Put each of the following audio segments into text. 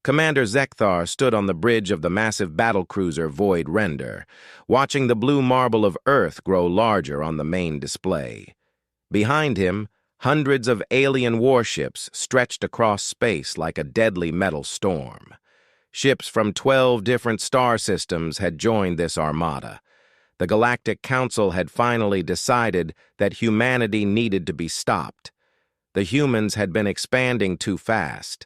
Commander Zekthar stood on the bridge of the massive battlecruiser Void Render, watching the blue marble of Earth grow larger on the main display. Behind him, hundreds of alien warships stretched across space like a deadly metal storm. Ships from 12 different star systems had joined this armada. The Galactic Council had finally decided that humanity needed to be stopped. The humans had been expanding too fast.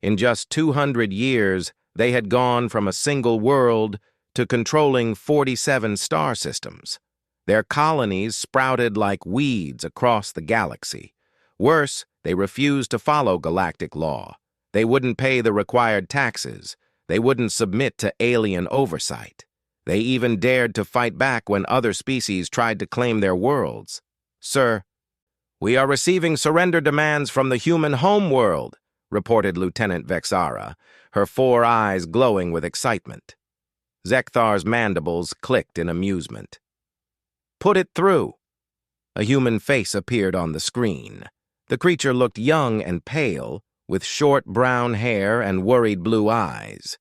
In just 200 years, they had gone from a single world to controlling 47 star systems. Their colonies sprouted like weeds across the galaxy. Worse, they refused to follow galactic law. They wouldn't pay the required taxes. They wouldn't submit to alien oversight. They even dared to fight back when other species tried to claim their worlds. "Sir, we are receiving surrender demands from the human homeworld," reported Lieutenant Vexara, her 4 eyes glowing with excitement. Zekthar's mandibles clicked in amusement. "Put it through." A human face appeared on the screen. The creature looked young and pale, with short brown hair and worried blue eyes.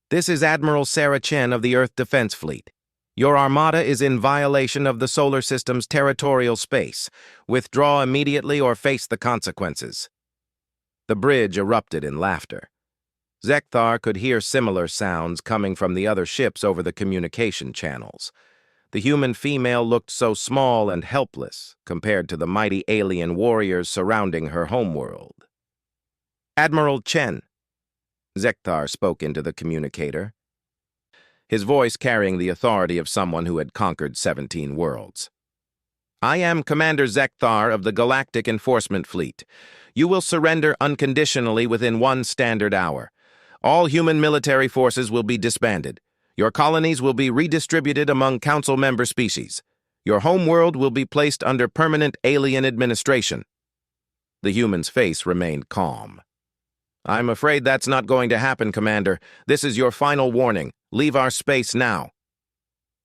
"This is Admiral Sarah Chen of the Earth Defense Fleet. Your armada is in violation of the solar system's territorial space. Withdraw immediately or face the consequences." The bridge erupted in laughter. Zekthar could hear similar sounds coming from the other ships over the communication channels. The human female looked so small and helpless compared to the mighty alien warriors surrounding her homeworld. "Admiral Chen," Zekthar spoke into the communicator, his voice carrying the authority of someone who had conquered 17 worlds. "I am Commander Zekthar of the Galactic Enforcement Fleet. You will surrender unconditionally within 1 standard hour. All human military forces will be disbanded. Your colonies will be redistributed among Council member species. Your homeworld will be placed under permanent alien administration." The human's face remained calm. "I'm afraid that's not going to happen, Commander. This is your final warning. Leave our space now."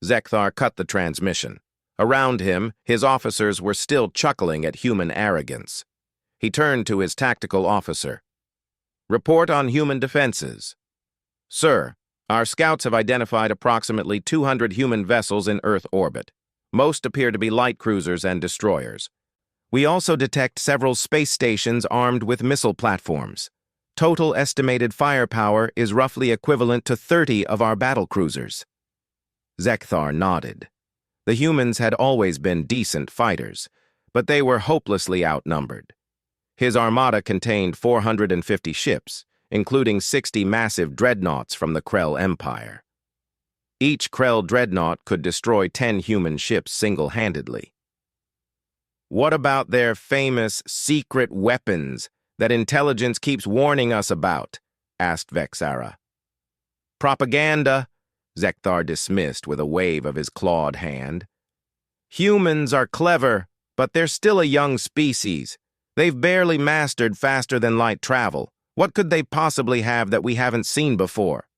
Zekthar cut the transmission. Around him, his officers were still chuckling at human arrogance. He turned to his tactical officer. "Report on human defenses." "Sir, our scouts have identified approximately 200 human vessels in Earth orbit. Most appear to be light cruisers and destroyers. We also detect several space stations armed with missile platforms. Total estimated firepower is roughly equivalent to 30 of our battlecruisers." Zekthar nodded. The humans had always been decent fighters, but they were hopelessly outnumbered. His armada contained 450 ships, including 60 massive dreadnoughts from the Krell Empire. Each Krell dreadnought could destroy 10 human ships single-handedly. "What about their famous secret weapons that intelligence keeps warning us about?" asked Vexara. "Propaganda," Zekthar dismissed with a wave of his clawed hand. "Humans are clever, but they're still a young species. They've barely mastered faster-than-light travel. What could they possibly have that we haven't seen before?"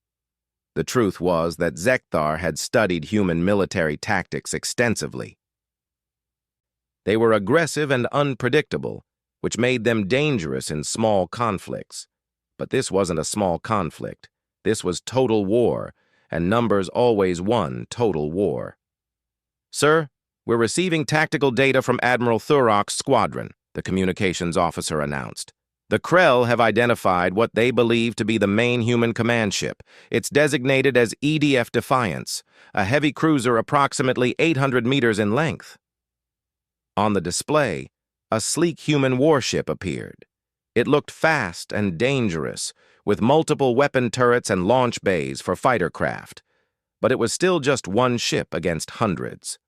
The truth was that Zekthar had studied human military tactics extensively. They were aggressive and unpredictable, which made them dangerous in small conflicts. But this wasn't a small conflict. This was total war, and numbers always won total war. "Sir, we're receiving tactical data from Admiral Thurok's squadron," the communications officer announced. "The Krell have identified what they believe to be the main human command ship. It's designated as EDF Defiance, a heavy cruiser approximately 800 meters in length." On the display, a sleek human warship appeared. It looked fast and dangerous, with multiple weapon turrets and launch bays for fighter craft. But it was still just one ship against hundreds.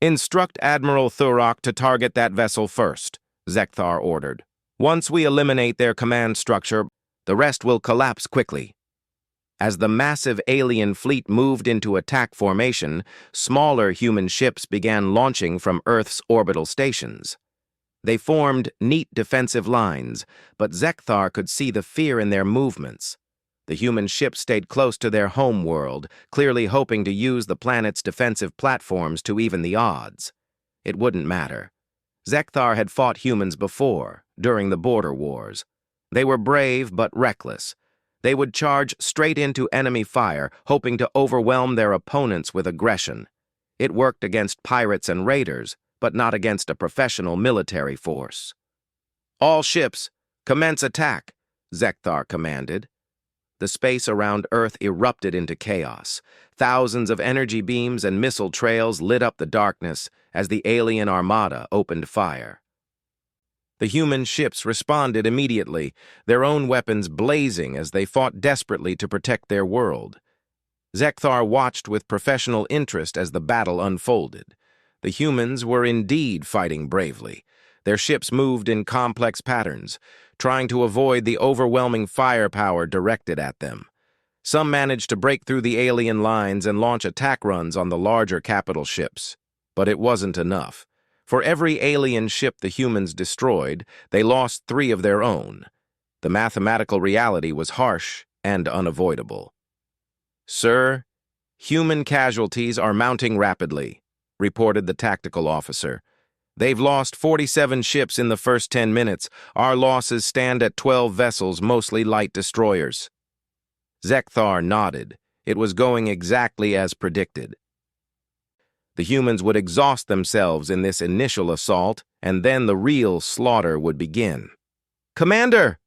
"Instruct Admiral Thurok to target that vessel first," Zekthar ordered. "Once we eliminate their command structure, the rest will collapse quickly." As the massive alien fleet moved into attack formation, smaller human ships began launching from Earth's orbital stations. They formed neat defensive lines, but Zekthar could see the fear in their movements. The human ships stayed close to their home world, clearly hoping to use the planet's defensive platforms to even the odds. It wouldn't matter. Zekthar had fought humans before, during the border wars. They were brave but reckless. They would charge straight into enemy fire, hoping to overwhelm their opponents with aggression. It worked against pirates and raiders, but not against a professional military force. "All ships, commence attack," Zekthar commanded. The space around Earth erupted into chaos. Thousands of energy beams and missile trails lit up the darkness as the alien armada opened fire. The human ships responded immediately, their own weapons blazing as they fought desperately to protect their world. Zekthar watched with professional interest as the battle unfolded. The humans were indeed fighting bravely. Their ships moved in complex patterns, trying to avoid the overwhelming firepower directed at them. Some managed to break through the alien lines and launch attack runs on the larger capital ships. But it wasn't enough. For every alien ship the humans destroyed, they lost 3 of their own. The mathematical reality was harsh and unavoidable. "Sir, human casualties are mounting rapidly," reported the tactical officer. "They've lost 47 ships in the first 10 minutes. Our losses stand at 12 vessels, mostly light destroyers." Zekthar nodded. It was going exactly as predicted. The humans would exhaust themselves in this initial assault, and then the real slaughter would begin. "Commander!"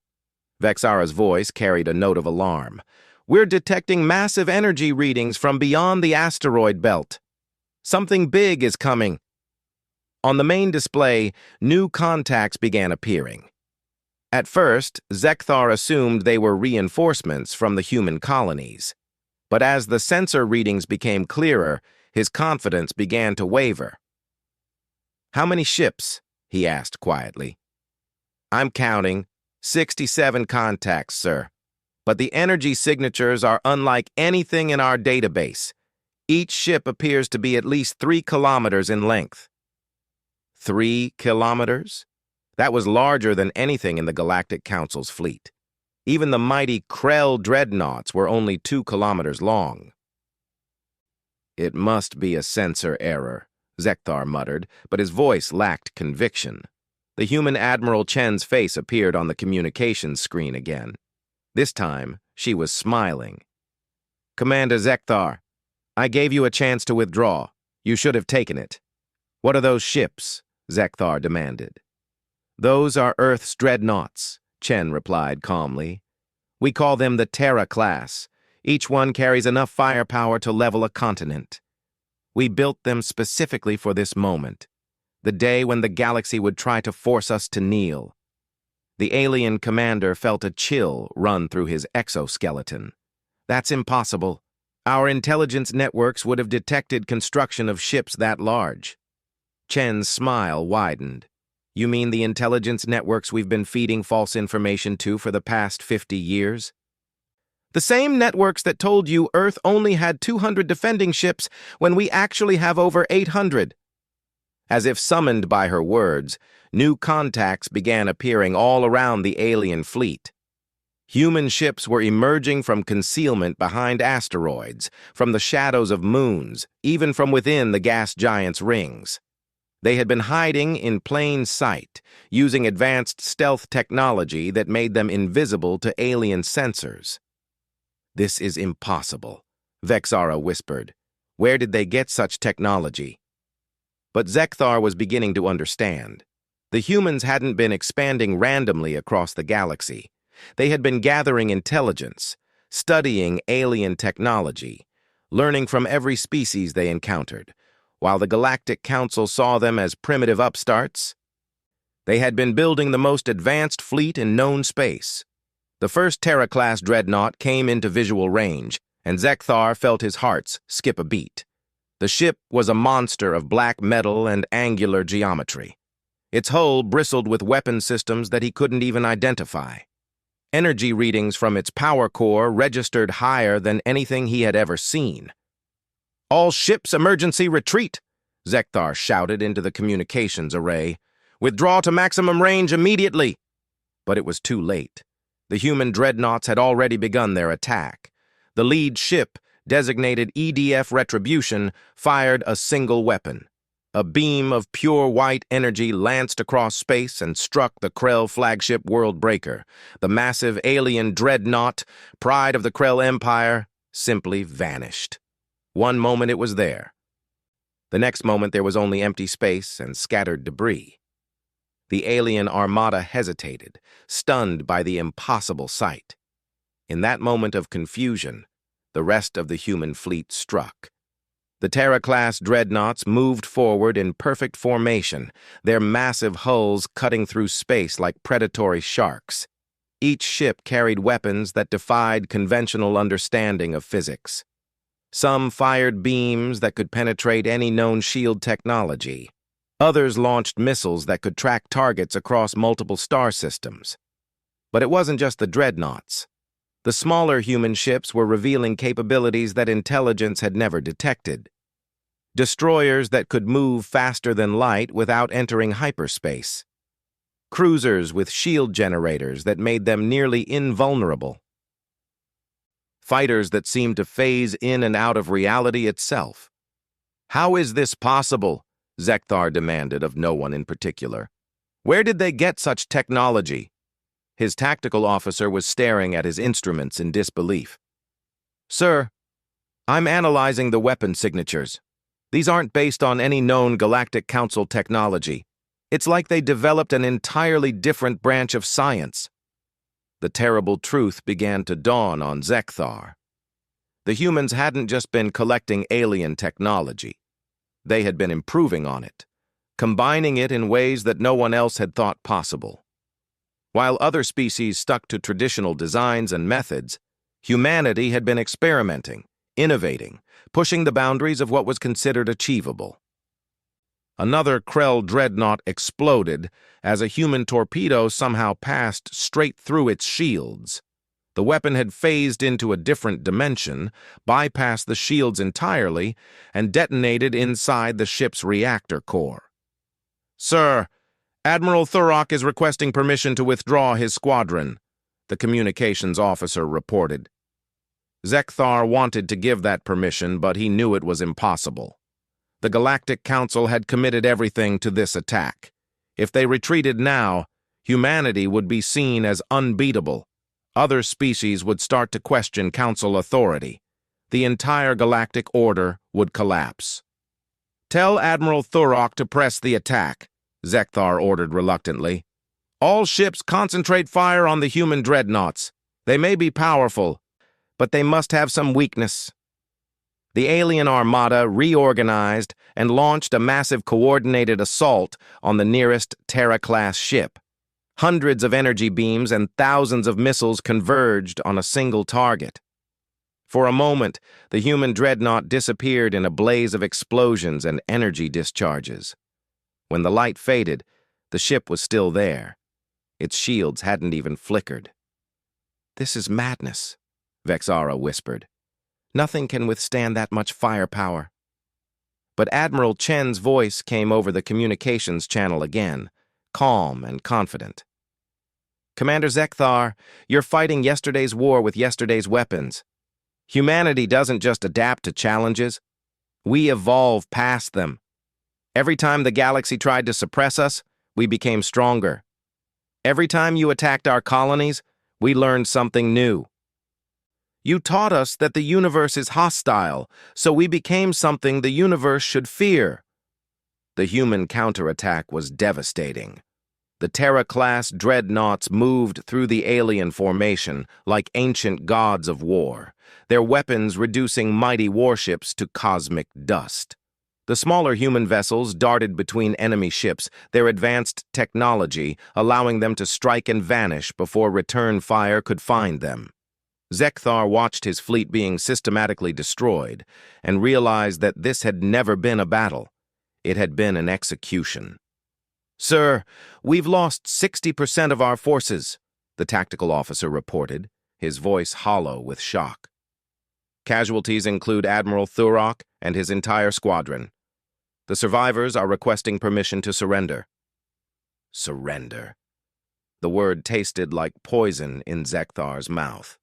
Vexara's voice carried a note of alarm. "We're detecting massive energy readings from beyond the asteroid belt. Something big is coming." On the main display, new contacts began appearing. At first, Zekthar assumed they were reinforcements from the human colonies. But as the sensor readings became clearer, his confidence began to waver. "How many ships?" he asked quietly. "I'm counting. 67 contacts, sir. But the energy signatures are unlike anything in our database. Each ship appears to be at least 3 kilometers in length." 3 kilometers? That was larger than anything in the Galactic Council's fleet. Even the mighty Krell Dreadnoughts were only 2 kilometers long. "It must be a sensor error," Zekthar muttered, but his voice lacked conviction. The human Admiral Chen's face appeared on the communications screen again. This time, she was smiling. "Commander Zekthar, I gave you a chance to withdraw. You should have taken it." "What are those ships?" Zekthar demanded. "Those are Earth's Dreadnoughts," Chen replied calmly. "We call them the Terra class. Each one carries enough firepower to level a continent. We built them specifically for this moment, the day when the galaxy would try to force us to kneel." The alien commander felt a chill run through his exoskeleton. "That's impossible. Our intelligence networks would have detected construction of ships that large." Chen's smile widened. "You mean the intelligence networks we've been feeding false information to for the past 50 years? The same networks that told you Earth only had 200 defending ships when we actually have over 800. As if summoned by her words, new contacts began appearing all around the alien fleet. Human ships were emerging from concealment behind asteroids, from the shadows of moons, even from within the gas giants' rings. They had been hiding in plain sight, using advanced stealth technology that made them invisible to alien sensors. "This is impossible," Vexara whispered. "Where did they get such technology?" But Zekthar was beginning to understand. The humans hadn't been expanding randomly across the galaxy. They had been gathering intelligence, studying alien technology, learning from every species they encountered. While the Galactic Council saw them as primitive upstarts, they had been building the most advanced fleet in known space. The first Terra-class dreadnought came into visual range, and Zekthar felt his heart skip a beat. The ship was a monster of black metal and angular geometry. Its hull bristled with weapon systems that he couldn't even identify. Energy readings from its power core registered higher than anything he had ever seen. "All ships emergency retreat," Zekthar shouted into the communications array. "Withdraw to maximum range immediately." But it was too late. The human dreadnoughts had already begun their attack. The lead ship, designated EDF Retribution, fired a single weapon. A beam of pure white energy lanced across space and struck the Krell flagship world breaker. The massive alien Dreadnought, pride of the Krell Empire, simply vanished. One moment it was there. The next moment there was only empty space and scattered debris. The alien armada hesitated, stunned by the impossible sight. In that moment of confusion, the rest of the human fleet struck. The Terra-class Dreadnoughts moved forward in perfect formation, their massive hulls cutting through space like predatory sharks. Each ship carried weapons that defied conventional understanding of physics. Some fired beams that could penetrate any known shield technology. Others launched missiles that could track targets across multiple star systems. But it wasn't just the Dreadnoughts. The smaller human ships were revealing capabilities that intelligence had never detected. Destroyers that could move faster than light without entering hyperspace. Cruisers with shield generators that made them nearly invulnerable. Fighters that seemed to phase in and out of reality itself. How is this possible? Zekthar demanded of no one in particular. Where did they get such technology? His tactical officer was staring at his instruments in disbelief. Sir, I'm analyzing the weapon signatures. These aren't based on any known Galactic Council technology. It's like they developed an entirely different branch of science. The terrible truth began to dawn on Zekthar. The humans hadn't just been collecting alien technology. They had been improving on it, combining it in ways that no one else had thought possible. While other species stuck to traditional designs and methods, humanity had been experimenting, innovating, pushing the boundaries of what was considered achievable. Another Krell dreadnought exploded as a human torpedo somehow passed straight through its shields. The weapon had phased into a different dimension, bypassed the shields entirely, and detonated inside the ship's reactor core. Sir, Admiral Thurok is requesting permission to withdraw his squadron, the communications officer reported. Zekthar wanted to give that permission, but he knew it was impossible. The Galactic Council had committed everything to this attack. If they retreated now, humanity would be seen as unbeatable. Other species would start to question Council authority. The entire galactic order would collapse. Tell Admiral Thurok to press the attack, Zekthar ordered reluctantly. All ships concentrate fire on the human dreadnoughts. They may be powerful, but they must have some weakness. The alien armada reorganized and launched a massive coordinated assault on the nearest Terra-class ship. Hundreds of energy beams and thousands of missiles converged on a single target. For a moment, the human dreadnought disappeared in a blaze of explosions and energy discharges. When the light faded, the ship was still there. Its shields hadn't even flickered. This is madness, Vexara whispered. Nothing can withstand that much firepower. But Admiral Chen's voice came over the communications channel again, calm and confident. Commander Zekthar, you're fighting yesterday's war with yesterday's weapons. Humanity doesn't just adapt to challenges. We evolve past them. Every time the galaxy tried to suppress us, we became stronger. Every time you attacked our colonies, we learned something new. You taught us that the universe is hostile, so we became something the universe should fear. The human counterattack was devastating. The Terra-class dreadnoughts moved through the alien formation like ancient gods of war, their weapons reducing mighty warships to cosmic dust. The smaller human vessels darted between enemy ships, their advanced technology allowing them to strike and vanish before return fire could find them. Zekthar watched his fleet being systematically destroyed and realized that this had never been a battle. It had been an execution. Sir, we've lost 60% of our forces, the tactical officer reported, his voice hollow with shock. Casualties include Admiral Thurok and his entire squadron. The survivors are requesting permission to surrender. Surrender. The word tasted like poison in Zekthar's mouth.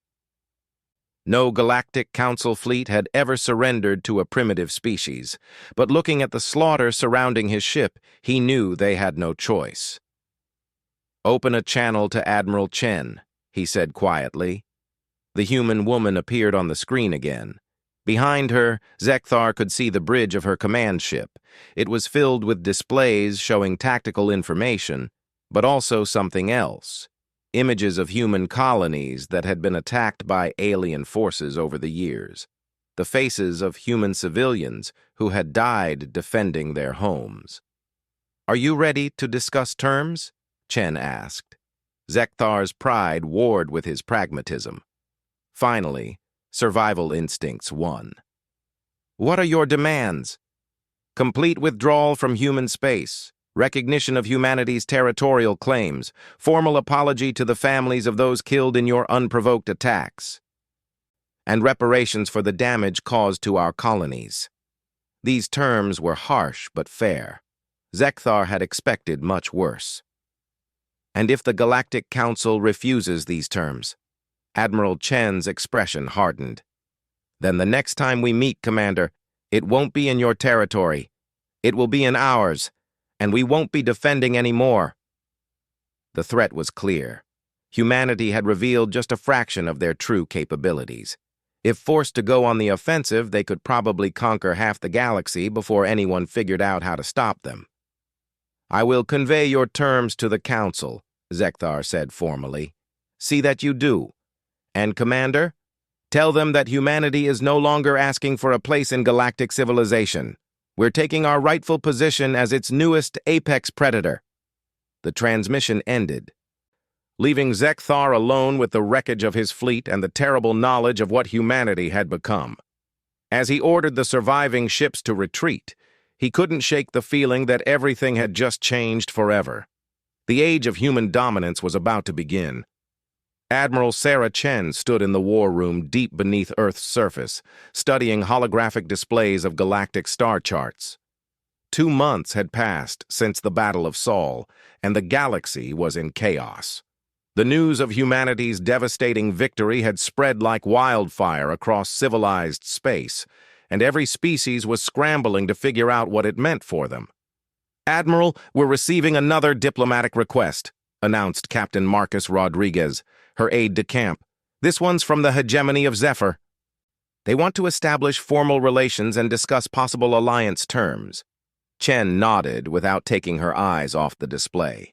No Galactic Council fleet had ever surrendered to a primitive species, but looking at the slaughter surrounding his ship, he knew they had no choice. "Open a channel to Admiral Chen," he said quietly. The human woman appeared on the screen again. Behind her, Zekthar could see the bridge of her command ship. It was filled with displays showing tactical information, but also something else. Images of human colonies that had been attacked by alien forces over the years. The faces of human civilians who had died defending their homes. "Are you ready to discuss terms?" Chen asked. Zekthar's pride warred with his pragmatism. Finally, survival instincts won. "What are your demands?" "Complete withdrawal from human space, recognition of humanity's territorial claims, formal apology to the families of those killed in your unprovoked attacks, and reparations for the damage caused to our colonies." These terms were harsh but fair. Zekthar had expected much worse. "And if the Galactic Council refuses these terms?" Admiral Chen's expression hardened. "Then the next time we meet, Commander, it won't be in your territory. It will be in ours, and we won't be defending anymore." The threat was clear. Humanity had revealed just a fraction of their true capabilities. If forced to go on the offensive, they could probably conquer half the galaxy before anyone figured out how to stop them. "I will convey your terms to the Council," Zekthar said formally. "See that you do. And, Commander, tell them that humanity is no longer asking for a place in galactic civilization. We're taking our rightful position as its newest apex predator." The transmission ended, leaving Zekthar alone with the wreckage of his fleet and the terrible knowledge of what humanity had become. As he ordered the surviving ships to retreat, he couldn't shake the feeling that everything had just changed forever. The age of human dominance was about to begin. Admiral Sarah Chen stood in the war room deep beneath Earth's surface, studying holographic displays of galactic star charts. 2 months had passed since the Battle of Sol, and the galaxy was in chaos. The news of humanity's devastating victory had spread like wildfire across civilized space, and every species was scrambling to figure out what it meant for them. "Admiral, we're receiving another diplomatic request," announced Captain Marcus Rodriguez, her aide-de-camp. "This one's from the hegemony of Zephyr. They want to establish formal relations and discuss possible alliance terms." Chen nodded without taking her eyes off the display.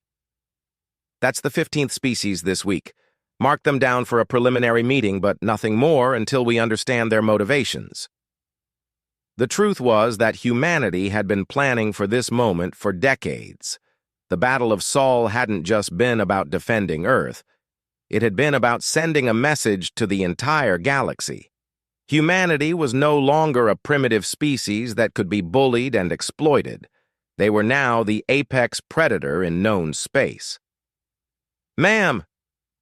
"That's the 15th species this week. Mark them down for a preliminary meeting, but nothing more until we understand their motivations." The truth was that humanity had been planning for this moment for decades. The Battle of Sol hadn't just been about defending Earth. It had been about sending a message to the entire galaxy. Humanity was no longer a primitive species that could be bullied and exploited. They were now the apex predator in known space. "Ma'am,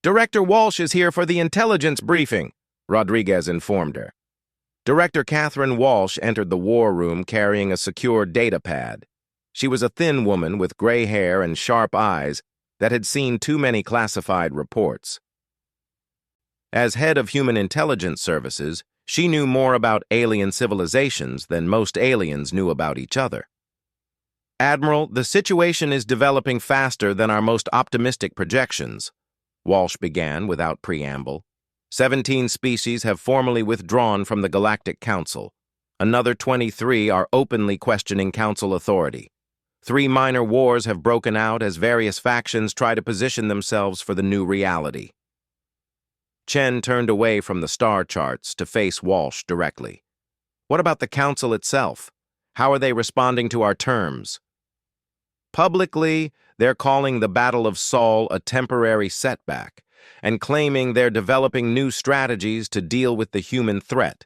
Director Walsh is here for the intelligence briefing," Rodriguez informed her. Director Catherine Walsh entered the war room carrying a secure data pad. She was a thin woman with gray hair and sharp eyes that had seen too many classified reports. As head of Human Intelligence Services, she knew more about alien civilizations than most aliens knew about each other. "Admiral, the situation is developing faster than our most optimistic projections," Walsh began without preamble. 17 species have formally withdrawn from the Galactic Council. Another 23 are openly questioning Council authority. 3 minor wars have broken out as various factions try to position themselves for the new reality. Chen turned away from the star charts to face Walsh directly. "What about the Council itself? How are they responding to our terms?" Publicly, they're calling the Battle of Sol a temporary setback and claiming they're developing new strategies to deal with the human threat.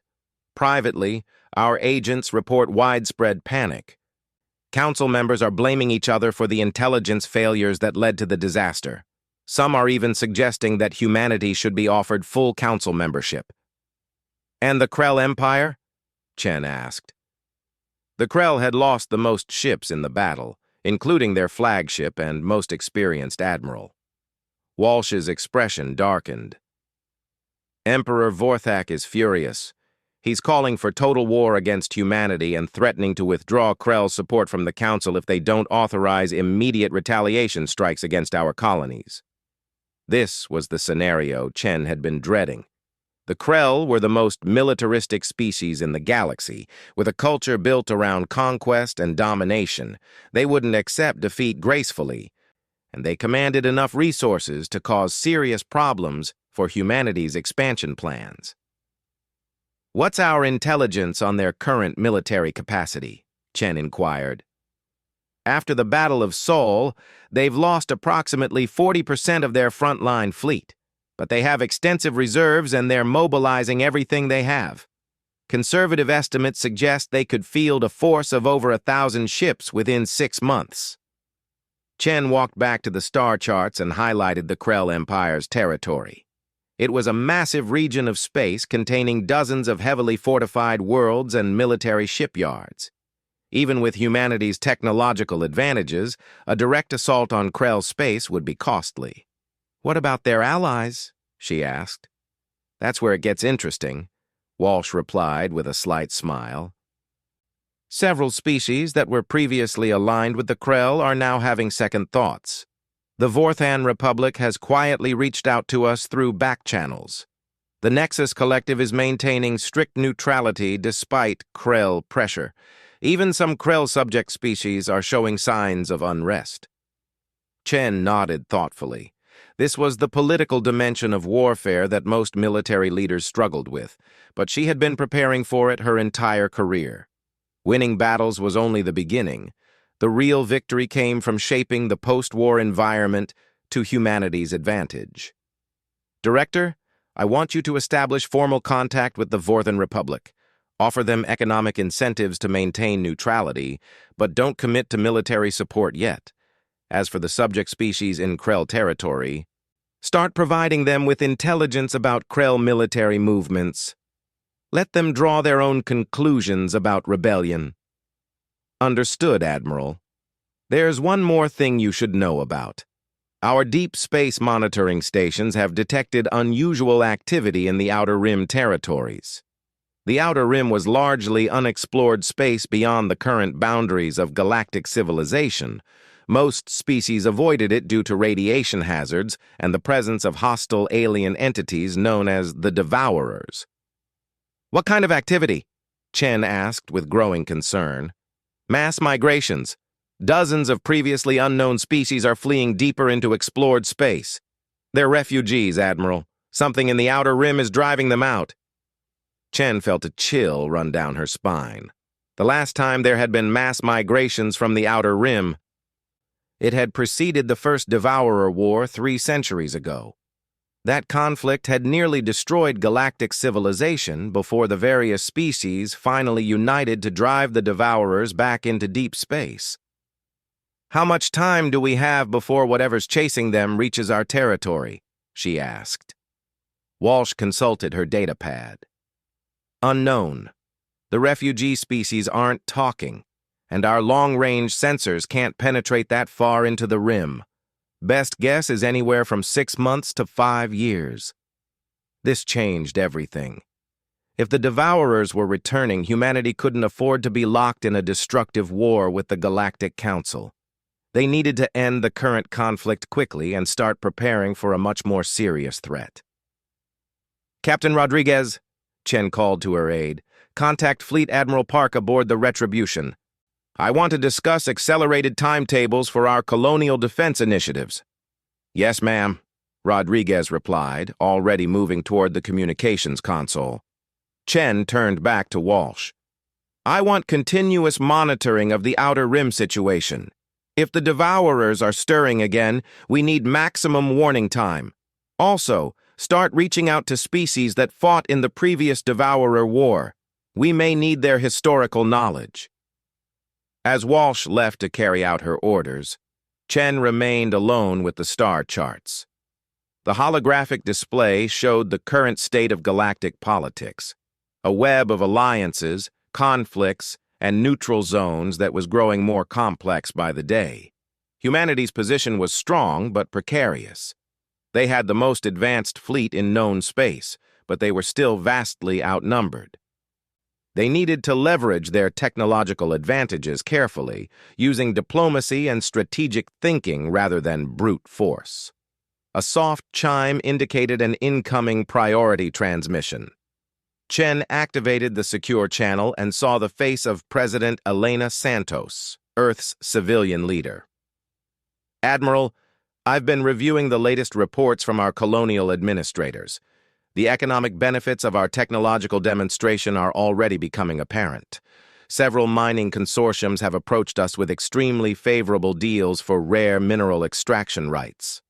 Privately, our agents report widespread panic. Council members are blaming each other for the intelligence failures that led to the disaster. Some are even suggesting that humanity should be offered full council membership. "And the Krell Empire?" Chen asked. The Krell had lost the most ships in the battle, including their flagship and most experienced admiral. Walsh's expression darkened. Emperor Vorthak is furious. He's calling for total war against humanity and threatening to withdraw Krell's support from the Council if they don't authorize immediate retaliation strikes against our colonies. This was the scenario Chen had been dreading. The Krell were the most militaristic species in the galaxy, with a culture built around conquest and domination. They wouldn't accept defeat gracefully, and they commanded enough resources to cause serious problems for humanity's expansion plans. "What's our intelligence on their current military capacity?" Chen inquired. "After the Battle of Seoul, they've lost approximately 40% of their frontline fleet, but they have extensive reserves and they're mobilizing everything they have. Conservative estimates suggest they could field a force of over 1,000 ships within 6 months. Chen walked back to the star charts and highlighted the Krell Empire's territory. It was a massive region of space containing dozens of heavily fortified worlds and military shipyards. Even with humanity's technological advantages, a direct assault on Krell space would be costly. "What about their allies?" she asked. "That's where it gets interesting," Walsh replied with a slight smile. "Several species that were previously aligned with the Krell are now having second thoughts. The Vorthan Republic has quietly reached out to us through back channels. The Nexus Collective is maintaining strict neutrality despite Krell pressure. Even some Krell subject species are showing signs of unrest." Chen nodded thoughtfully. This was the political dimension of warfare that most military leaders struggled with, but she had been preparing for it her entire career. Winning battles was only the beginning. The real victory came from shaping the post-war environment to humanity's advantage. "Director, I want you to establish formal contact with the Vorthan Republic. Offer them economic incentives to maintain neutrality, but don't commit to military support yet. As for the subject species in Krell territory, start providing them with intelligence about Krell military movements. Let them draw their own conclusions about rebellion." "Understood, Admiral. There's one more thing you should know about. Our deep space monitoring stations have detected unusual activity in the Outer Rim territories. The Outer Rim was largely unexplored space beyond the current boundaries of galactic civilization. Most species avoided it due to radiation hazards and the presence of hostile alien entities known as the Devourers." "What kind of activity?" Chen asked with growing concern. "Mass migrations. Dozens of previously unknown species are fleeing deeper into explored space. They're refugees, Admiral. Something in the Outer Rim is driving them out." Chen felt a chill run down her spine. The last time there had been mass migrations from the Outer Rim, it had preceded the First Devourer War 3 centuries ago. That conflict had nearly destroyed galactic civilization before the various species finally united to drive the Devourers back into deep space. "How much time do we have before whatever's chasing them reaches our territory?" she asked. Walsh consulted her datapad. "Unknown. The refugee species aren't talking, and our long-range sensors can't penetrate that far into the rim. Best guess is anywhere from 6 months to 5 years. This changed everything. If the Devourers were returning, humanity couldn't afford to be locked in a destructive war with the Galactic Council. They needed to end the current conflict quickly and start preparing for a much more serious threat. "Captain Rodriguez," Chen called to her aide, "contact Fleet Admiral Park aboard the Retribution. I want to discuss accelerated timetables for our colonial defense initiatives." "Yes, ma'am," Rodriguez replied, already moving toward the communications console. Chen turned back to Walsh. "I want continuous monitoring of the Outer Rim situation. If the Devourers are stirring again, we need maximum warning time. Also, start reaching out to species that fought in the previous Devourer War. We may need their historical knowledge." As Walsh left to carry out her orders, Chen remained alone with the star charts. The holographic display showed the current state of galactic politics, a web of alliances, conflicts, and neutral zones that was growing more complex by the day. Humanity's position was strong but precarious. They had the most advanced fleet in known space, but they were still vastly outnumbered. They needed to leverage their technological advantages carefully, using diplomacy and strategic thinking rather than brute force. A soft chime indicated an incoming priority transmission. Chen activated the secure channel and saw the face of President Elena Santos, Earth's civilian leader. "Admiral, I've been reviewing the latest reports from our colonial administrators. The economic benefits of our technological demonstration are already becoming apparent. Several mining consortiums have approached us with extremely favorable deals for rare mineral extraction rights."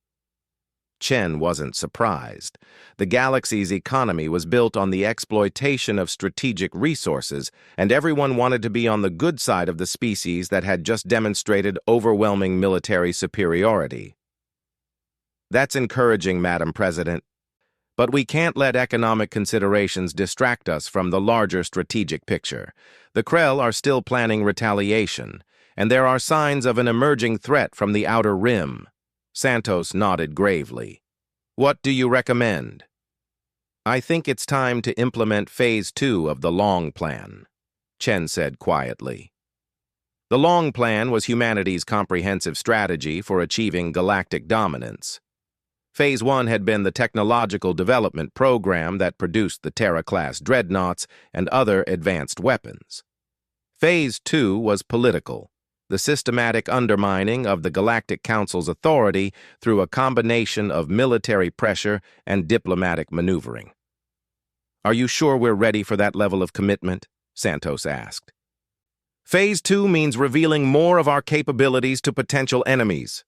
Chen wasn't surprised. The galaxy's economy was built on the exploitation of strategic resources, and everyone wanted to be on the good side of the species that had just demonstrated overwhelming military superiority. "That's encouraging, Madam President. But we can't let economic considerations distract us from the larger strategic picture. The Krell are still planning retaliation, and there are signs of an emerging threat from the Outer Rim." Santos nodded gravely. "What do you recommend?" "I think it's time to implement Phase 2 of the Long Plan," Chen said quietly. The Long Plan was humanity's comprehensive strategy for achieving galactic dominance. Phase 1 had been the technological development program that produced the Terra-class Dreadnoughts and other advanced weapons. Phase 2 was political, the systematic undermining of the Galactic Council's authority through a combination of military pressure and diplomatic maneuvering. "Are you sure we're ready for that level of commitment?" Santos asked. "Phase 2 means revealing more of our capabilities to potential enemies."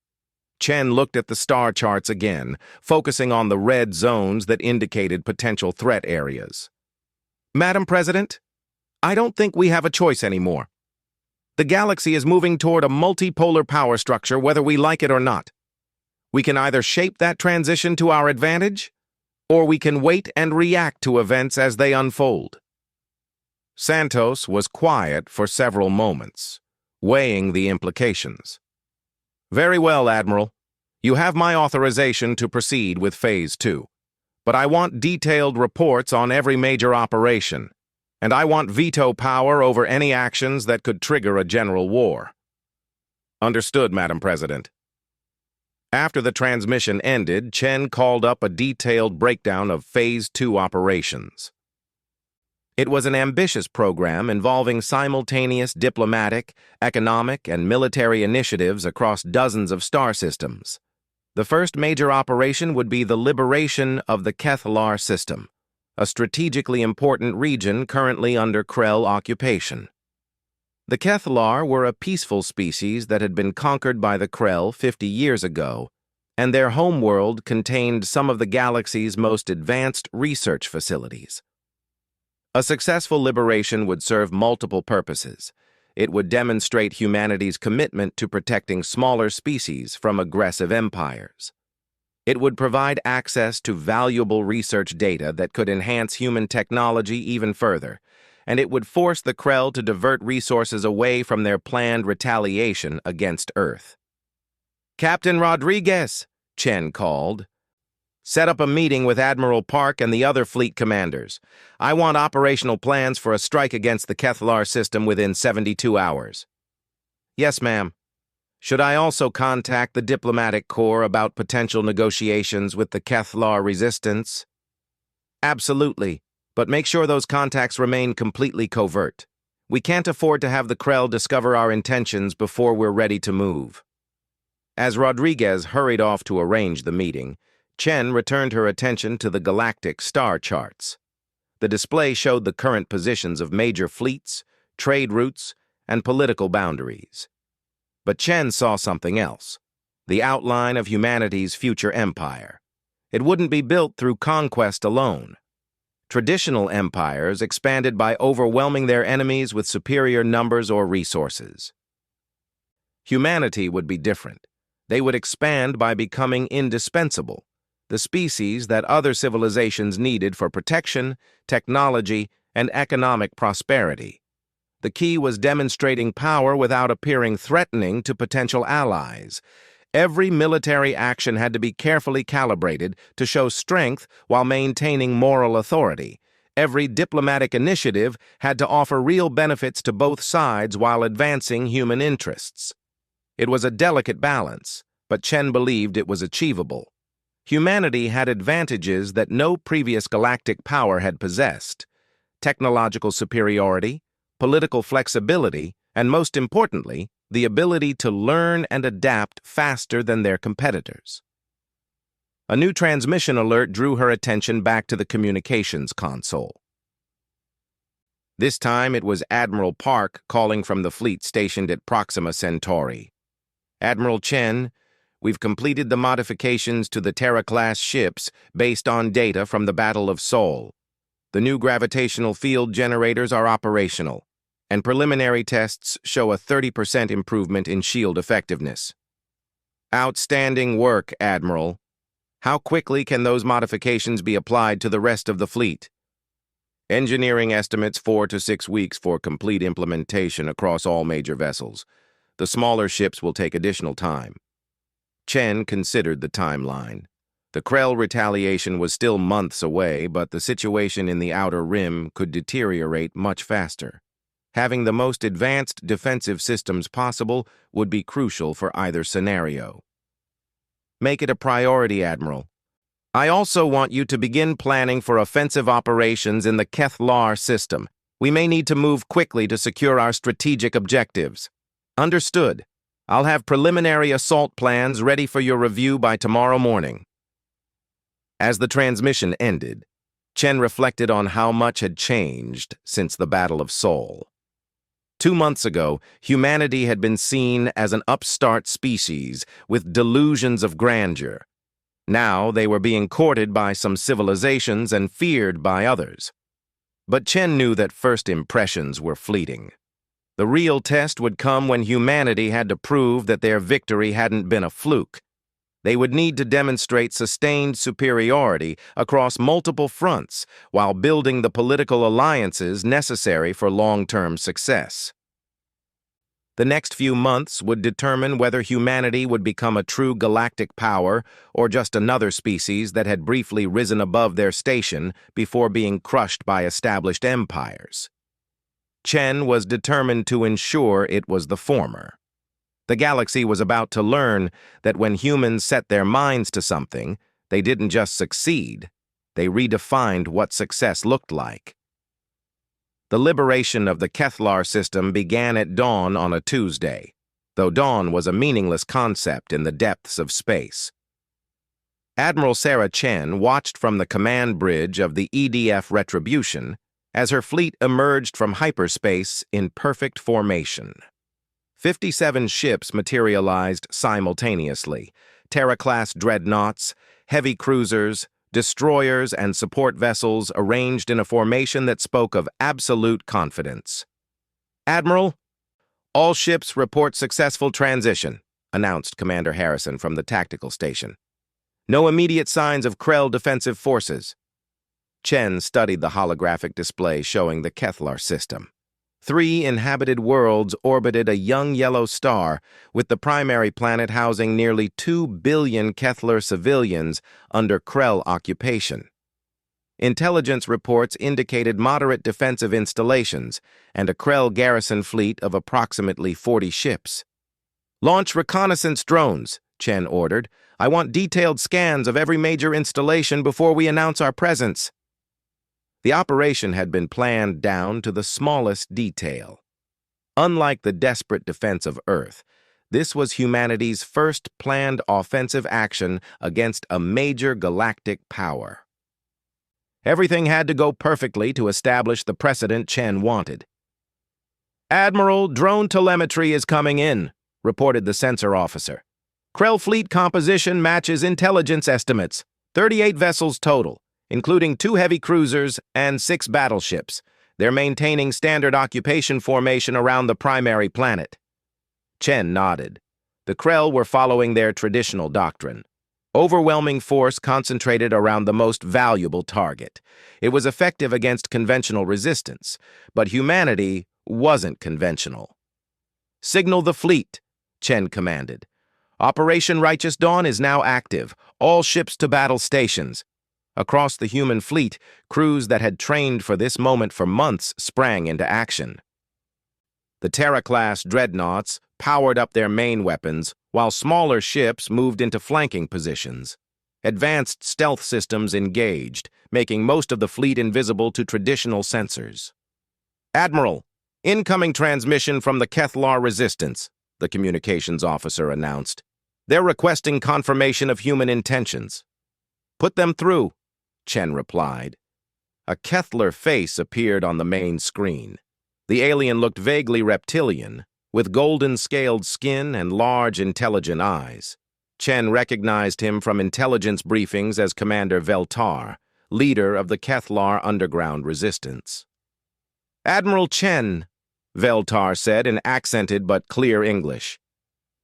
Chen looked at the star charts again, focusing on the red zones that indicated potential threat areas. "Madam President, I don't think we have a choice anymore. The galaxy is moving toward a multipolar power structure whether we like it or not. We can either shape that transition to our advantage, or we can wait and react to events as they unfold." Santos was quiet for several moments, weighing the implications. "Very well, Admiral. You have my authorization to proceed with Phase 2. But I want detailed reports on every major operation, and I want veto power over any actions that could trigger a general war." "Understood, Madam President." After the transmission ended, Chen called up a detailed breakdown of Phase 2 operations. It was an ambitious program involving simultaneous diplomatic, economic, and military initiatives across dozens of star systems. The first major operation would be the liberation of the Kethlar system, a strategically important region currently under Krell occupation. The Kethlar were a peaceful species that had been conquered by the Krell 50 years ago, and their homeworld contained some of the galaxy's most advanced research facilities. A successful liberation would serve multiple purposes. It would demonstrate humanity's commitment to protecting smaller species from aggressive empires. It would provide access to valuable research data that could enhance human technology even further, and it would force the Krell to divert resources away from their planned retaliation against Earth. "Captain Rodriguez," Chen called. "Set up a meeting with Admiral Park and the other fleet commanders. I want operational plans for a strike against the Kethlar system within 72 hours. "Yes, ma'am. Should I also contact the diplomatic corps about potential negotiations with the Kethlar resistance?" "Absolutely, but make sure those contacts remain completely covert. We can't afford to have the Krell discover our intentions before we're ready to move." As Rodriguez hurried off to arrange the meeting, Chen returned her attention to the galactic star charts. The display showed the current positions of major fleets, trade routes, and political boundaries. But Chen saw something else: the outline of humanity's future empire. It wouldn't be built through conquest alone. Traditional empires expanded by overwhelming their enemies with superior numbers or resources. Humanity would be different. They would expand by becoming indispensable, the species that other civilizations needed for protection, technology, and economic prosperity. The key was demonstrating power without appearing threatening to potential allies. Every military action had to be carefully calibrated to show strength while maintaining moral authority. Every diplomatic initiative had to offer real benefits to both sides while advancing human interests. It was a delicate balance, but Chen believed it was achievable. Humanity had advantages that no previous galactic power had possessed: technological superiority, political flexibility, and most importantly, the ability to learn and adapt faster than their competitors. A new transmission alert drew her attention back to the communications console. This time it was Admiral Park calling from the fleet stationed at Proxima Centauri. "Admiral Chen, we've completed the modifications to the Terra-class ships based on data from the Battle of Sol. The new gravitational field generators are operational, and preliminary tests show a 30% improvement in shield effectiveness." "Outstanding work, Admiral. How quickly can those modifications be applied to the rest of the fleet?" "Engineering estimates 4 to 6 weeks for complete implementation across all major vessels. The smaller ships will take additional time." Chen considered the timeline. The Krell retaliation was still months away, but the situation in the Outer Rim could deteriorate much faster. Having the most advanced defensive systems possible would be crucial for either scenario. "Make it a priority, Admiral. I also want you to begin planning for offensive operations in the Kethlar system. We may need to move quickly to secure our strategic objectives." "Understood. I'll have preliminary assault plans ready for your review by tomorrow morning." As the transmission ended, Chen reflected on how much had changed since the Battle of Sol. 2 months ago, humanity had been seen as an upstart species with delusions of grandeur. Now they were being courted by some civilizations and feared by others. But Chen knew that first impressions were fleeting. The real test would come when humanity had to prove that their victory hadn't been a fluke. They would need to demonstrate sustained superiority across multiple fronts while building the political alliances necessary for long-term success. The next few months would determine whether humanity would become a true galactic power or just another species that had briefly risen above their station before being crushed by established empires. Chen was determined to ensure it was the former. The galaxy was about to learn that when humans set their minds to something, they didn't just succeed, they redefined what success looked like. The liberation of the Kethlar system began at dawn on a Tuesday, though dawn was a meaningless concept in the depths of space. Admiral Sarah Chen watched from the command bridge of the EDF Retribution as her fleet emerged from hyperspace in perfect formation. 57 ships materialized simultaneously: Terra-class dreadnoughts, heavy cruisers, destroyers, and support vessels arranged in a formation that spoke of absolute confidence. "Admiral, all ships report successful transition," announced Commander Harrison from the tactical station. "No immediate signs of Krell defensive forces." Chen studied the holographic display showing the Kethlar system. 3 inhabited worlds orbited a young yellow star, with the primary planet housing nearly 2 billion Kethlar civilians under Krell occupation. Intelligence reports indicated moderate defensive installations and a Krell garrison fleet of approximately 40 ships. "Launch reconnaissance drones," Chen ordered. "I want detailed scans of every major installation before we announce our presence." The operation had been planned down to the smallest detail. Unlike the desperate defense of Earth, this was humanity's first planned offensive action against a major galactic power. Everything had to go perfectly to establish the precedent Chen wanted. "Admiral, drone telemetry is coming in," reported the sensor officer. "Krell fleet composition matches intelligence estimates. 38 vessels total, including 2 heavy cruisers and 6 battleships. They're maintaining standard occupation formation around the primary planet." Chen nodded. The Krell were following their traditional doctrine. Overwhelming force concentrated around the most valuable target. It was effective against conventional resistance, but humanity wasn't conventional. "Signal the fleet," Chen commanded. Operation Righteous Dawn is now active. All ships to battle stations. Across the human fleet, crews that had trained for this moment for months sprang into action. The Terra-class Dreadnoughts powered up their main weapons, while smaller ships moved into flanking positions. Advanced stealth systems engaged, making most of the fleet invisible to traditional sensors. "Admiral, incoming transmission from the Kethlar Resistance," the communications officer announced. "They're requesting confirmation of human intentions." "Put them through," Chen replied. A Kethlar face appeared on the main screen. The alien looked vaguely reptilian, with golden-scaled skin and large, intelligent eyes. Chen recognized him from intelligence briefings as Commander Veltar, leader of the Kethlar Underground Resistance. "Admiral Chen," Veltar said in accented but clear English.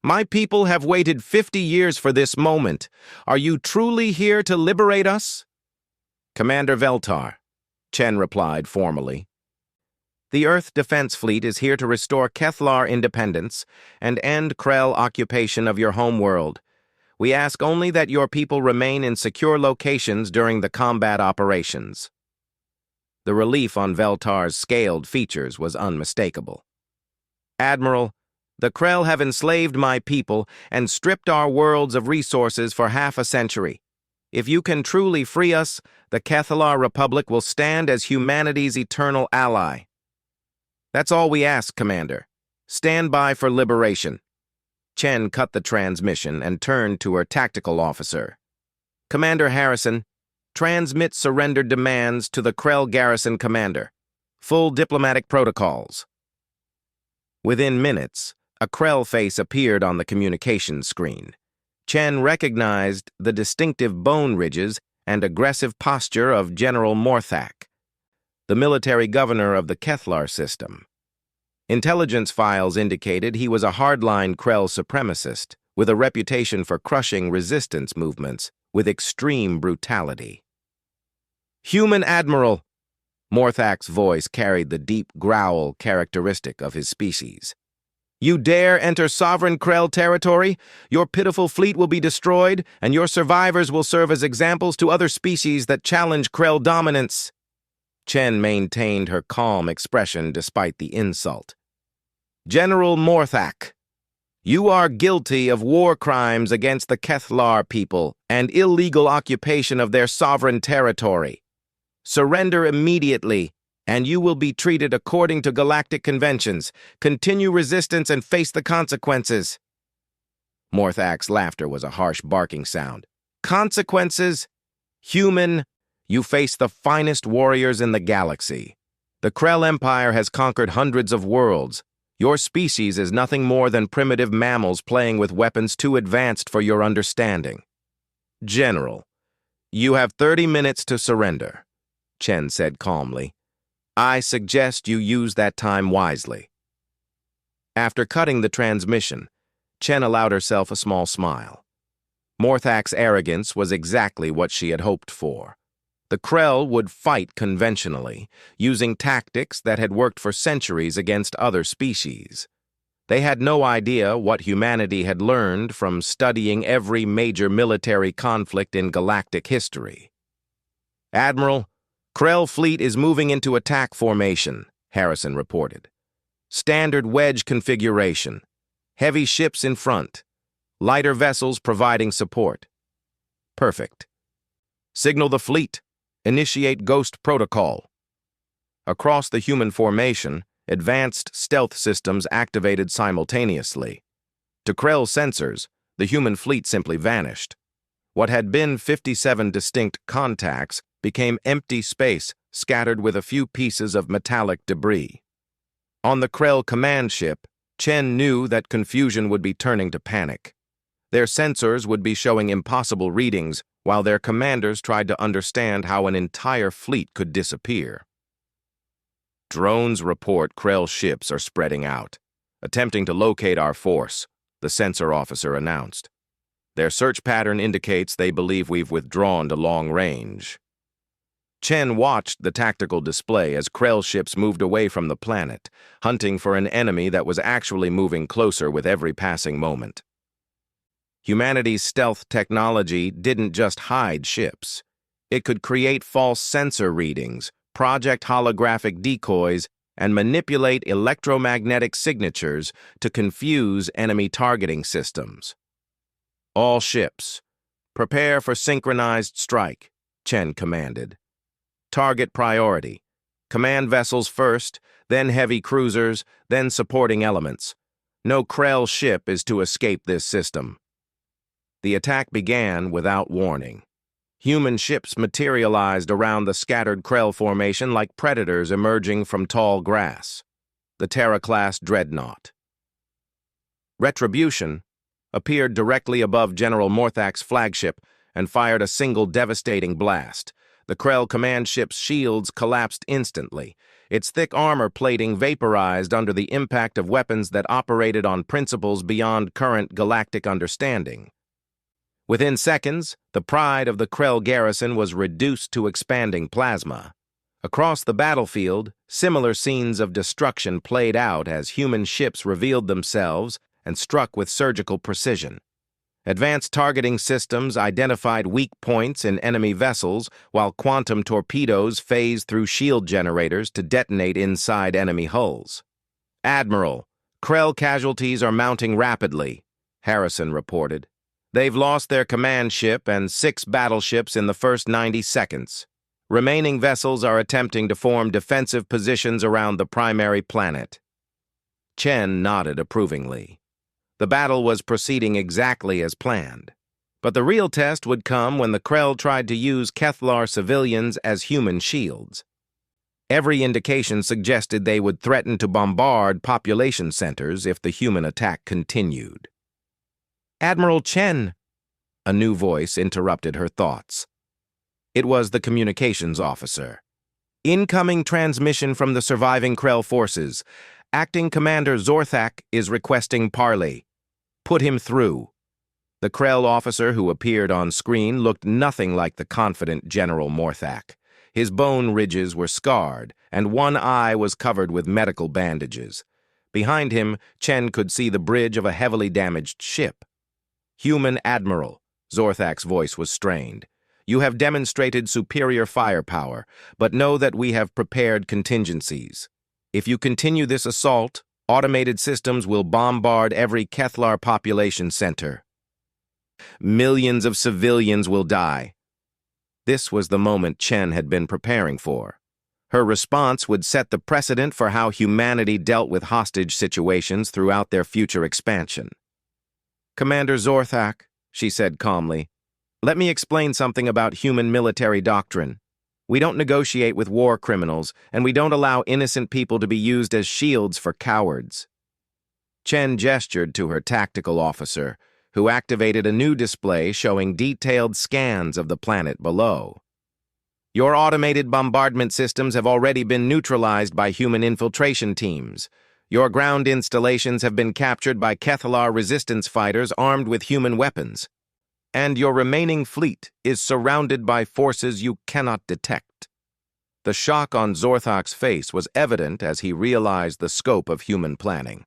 "My people have waited 50 years for this moment. Are you truly here to liberate us?" "Commander Veltar," Chen replied formally. "The Earth Defense Fleet is here to restore Kethlar independence and end Krell occupation of your homeworld. We ask only that your people remain in secure locations during the combat operations." The relief on Veltar's scaled features was unmistakable. "Admiral, the Krell have enslaved my people and stripped our worlds of resources for half a century. If you can truly free us, the Kethlar Republic will stand as humanity's eternal ally." "That's all we ask, Commander. Stand by for liberation." Chen cut the transmission and turned to her tactical officer. "Commander Harrison, transmit surrender demands to the Krell Garrison Commander. Full diplomatic protocols." Within minutes, a Krell face appeared on the communications screen. Chen recognized the distinctive bone ridges and aggressive posture of General Morthak, the military governor of the Kethlar system. Intelligence files indicated he was a hardline Krell supremacist with a reputation for crushing resistance movements with extreme brutality. "Human Admiral," Morthak's voice carried the deep growl characteristic of his species. "You dare enter sovereign Krell territory? Your pitiful fleet will be destroyed, and your survivors will serve as examples to other species that challenge Krell dominance." Chen maintained her calm expression despite the insult. "General Morthak, you are guilty of war crimes against the Kethlar people and illegal occupation of their sovereign territory. Surrender immediately, and you will be treated according to galactic conventions. Continue resistance and face the consequences." Morthak's laughter was a harsh barking sound. "Consequences? Human, you face the finest warriors in the galaxy. The Krell Empire has conquered hundreds of worlds. Your species is nothing more than primitive mammals playing with weapons too advanced for your understanding. General, you have 30 minutes to surrender," Chen said calmly. "I suggest you use that time wisely." After cutting the transmission, Chen allowed herself a small smile. Morthak's arrogance was exactly what she had hoped for. The Krell would fight conventionally, using tactics that had worked for centuries against other species. They had no idea what humanity had learned from studying every major military conflict in galactic history. "Admiral, Krell fleet is moving into attack formation," Harrison reported. "Standard wedge configuration. Heavy ships in front. Lighter vessels providing support." "Perfect. Signal the fleet. Initiate Ghost Protocol." Across the human formation, advanced stealth systems activated simultaneously. To Krell sensors, the human fleet simply vanished. What had been 57 distinct contacts became empty space scattered with a few pieces of metallic debris. On the Krell command ship, Chen knew that confusion would be turning to panic. Their sensors would be showing impossible readings, while their commanders tried to understand how an entire fleet could disappear. "Drones report Krell ships are spreading out, attempting to locate our force," the sensor officer announced. "Their search pattern indicates they believe we've withdrawn to long range." Chen watched the tactical display as Krell ships moved away from the planet, hunting for an enemy that was actually moving closer with every passing moment. Humanity's stealth technology didn't just hide ships. It could create false sensor readings, project holographic decoys, and manipulate electromagnetic signatures to confuse enemy targeting systems. All ships, prepare for synchronized strike, Chen commanded. Target priority. Command vessels first, then heavy cruisers, then supporting elements. No Krell ship is to escape this system. The attack began without warning. Human ships materialized around the scattered Krell formation like predators emerging from tall grass. The Terra-class Dreadnought. Retribution appeared directly above General Morthak's flagship and fired a single devastating blast. The Krell command ship's shields collapsed instantly, its thick armor plating vaporized under the impact of weapons that operated on principles beyond current galactic understanding. Within seconds, the pride of the Krell garrison was reduced to expanding plasma. Across the battlefield, similar scenes of destruction played out as human ships revealed themselves and struck with surgical precision. Advanced targeting systems identified weak points in enemy vessels, while quantum torpedoes phased through shield generators to detonate inside enemy hulls. "Admiral, Krell casualties are mounting rapidly," Harrison reported. "They've lost their command ship and 6 battleships in the first 90 seconds. Remaining vessels are attempting to form defensive positions around the primary planet." Chen nodded approvingly. The battle was proceeding exactly as planned. But the real test would come when the Krell tried to use Kethlar civilians as human shields. Every indication suggested they would threaten to bombard population centers if the human attack continued. "Admiral Chen," a new voice interrupted her thoughts. It was the communications officer. "Incoming transmission from the surviving Krell forces. Acting Commander Zorthak is requesting parley. Put him through." The Krell officer who appeared on screen looked nothing like the confident General Morthak. His bone ridges were scarred, and one eye was covered with medical bandages. Behind him, Chen could see the bridge of a heavily damaged ship. "Human Admiral," Zorthak's voice was strained. "You have demonstrated superior firepower, but know that we have prepared contingencies. If you continue this assault, automated systems will bombard every Kethlar population center. Millions of civilians will die." This was the moment Chen had been preparing for. Her response would set the precedent for how humanity dealt with hostage situations throughout their future expansion. "Commander Zorthak," she said calmly, "let me explain something about human military doctrine. We don't negotiate with war criminals, and we don't allow innocent people to be used as shields for cowards." Chen gestured to her tactical officer, who activated a new display showing detailed scans of the planet below. "Your automated bombardment systems have already been neutralized by human infiltration teams. Your ground installations have been captured by Kethlar resistance fighters armed with human weapons. And your remaining fleet is surrounded by forces you cannot detect." The shock on Zorthak's face was evident as he realized the scope of human planning.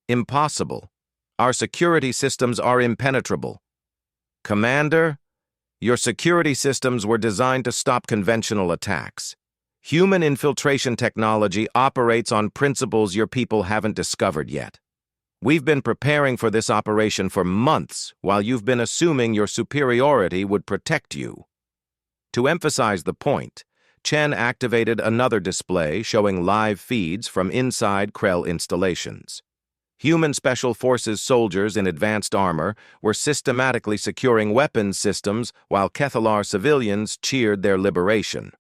"Impossible. Our security systems are impenetrable." "Commander, your security systems were designed to stop conventional attacks. Human infiltration technology operates on principles your people haven't discovered yet. We've been preparing for this operation for months while you've been assuming your superiority would protect you." To emphasize the point, Chen activated another display showing live feeds from inside Krell installations. Human Special Forces soldiers in advanced armor were systematically securing weapons systems while Kethlar civilians cheered their liberation.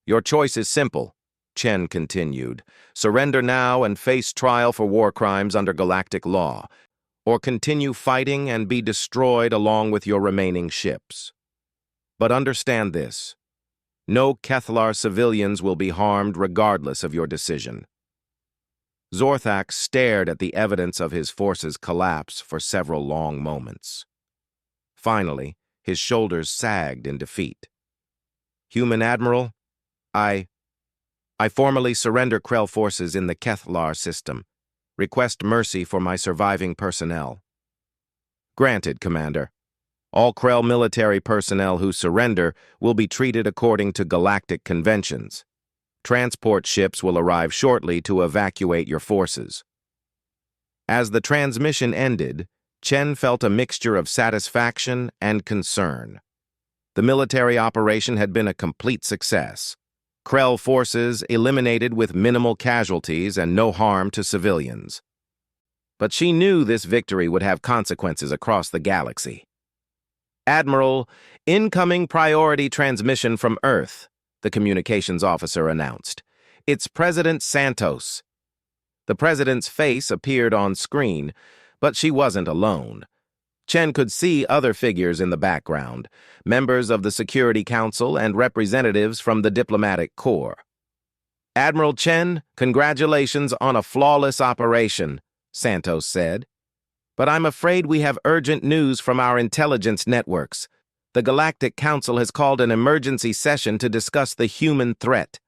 "Your choice is simple," Chen continued. "Surrender now and face trial for war crimes under galactic law, or continue fighting and be destroyed along with your remaining ships. But understand this: no Kethlar civilians will be harmed regardless of your decision." Zorthak stared at the evidence of his force's collapse for several long moments. Finally, his shoulders sagged in defeat. "Human Admiral, I formally surrender Krell forces in the Kethlar system. Request mercy for my surviving personnel." Granted, Commander. All Krell military personnel who surrender will be treated according to galactic conventions. Transport ships will arrive shortly to evacuate your forces. As the transmission ended, Chen felt a mixture of satisfaction and concern. The military operation had been a complete success. Krell forces eliminated with minimal casualties and no harm to civilians. But she knew this victory would have consequences across the galaxy. Admiral, incoming priority transmission from Earth, the communications officer announced. It's President Santos. The president's face appeared on screen, but she wasn't alone. Chen could see other figures in the background, members of the Security Council and representatives from the diplomatic corps. Admiral Chen, congratulations on a flawless operation, Santos said. But I'm afraid we have urgent news from our intelligence networks. The Galactic Council has called an emergency session to discuss the human threat.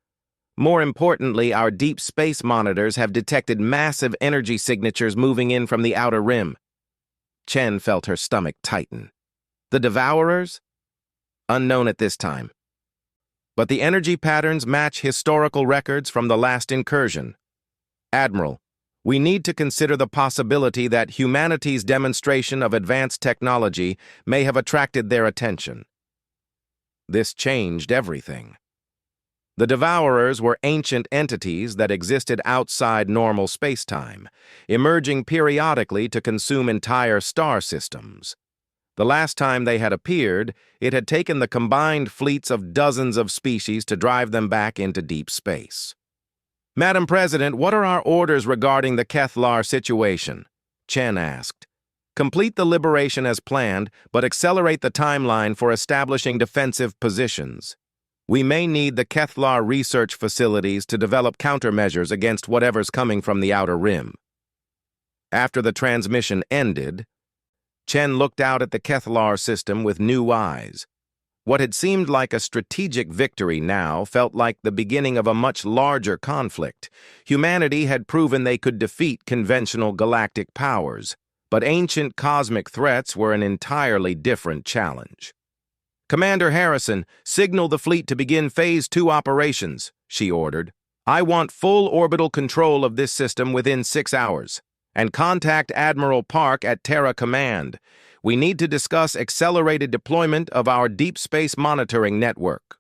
More importantly, our deep space monitors have detected massive energy signatures moving in from the outer rim. Chen felt her stomach tighten. The Devourers? Unknown at this time. But the energy patterns match historical records from the last incursion. Admiral, we need to consider the possibility that humanity's demonstration of advanced technology may have attracted their attention. This changed everything. The Devourers were ancient entities that existed outside normal space-time, emerging periodically to consume entire star systems. The last time they had appeared, it had taken the combined fleets of dozens of species to drive them back into deep space. Madam President, what are our orders regarding the Kethlar situation? Chen asked. Complete the liberation as planned, but accelerate the timeline for establishing defensive positions. We may need the Kethlar research facilities to develop countermeasures against whatever's coming from the outer rim. After the transmission ended, Chen looked out at the Kethlar system with new eyes. What had seemed like a strategic victory now felt like the beginning of a much larger conflict. Humanity had proven they could defeat conventional galactic powers, but ancient cosmic threats were an entirely different challenge. Commander Harrison, signal the fleet to begin Phase 2 operations, she ordered. I want full orbital control of this system within 6 hours. And contact Admiral Park at Terra Command. We need to discuss accelerated deployment of our deep space monitoring network.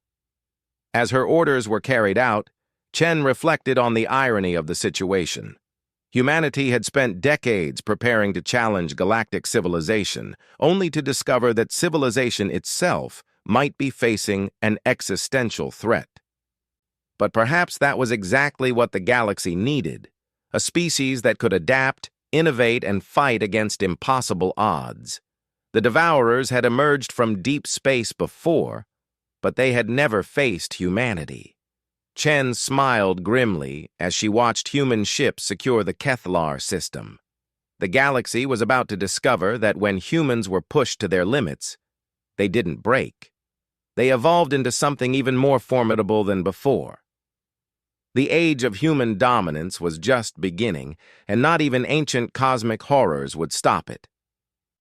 As her orders were carried out, Chen reflected on the irony of the situation. Humanity had spent decades preparing to challenge galactic civilization, only to discover that civilization itself might be facing an existential threat. But perhaps that was exactly what the galaxy needed, a species that could adapt, innovate, and fight against impossible odds. The Devourers had emerged from deep space before, but they had never faced humanity. Chen smiled grimly as she watched human ships secure the Kethlar system. The galaxy was about to discover that when humans were pushed to their limits, they didn't break. They evolved into something even more formidable than before. The age of human dominance was just beginning, and not even ancient cosmic horrors would stop it.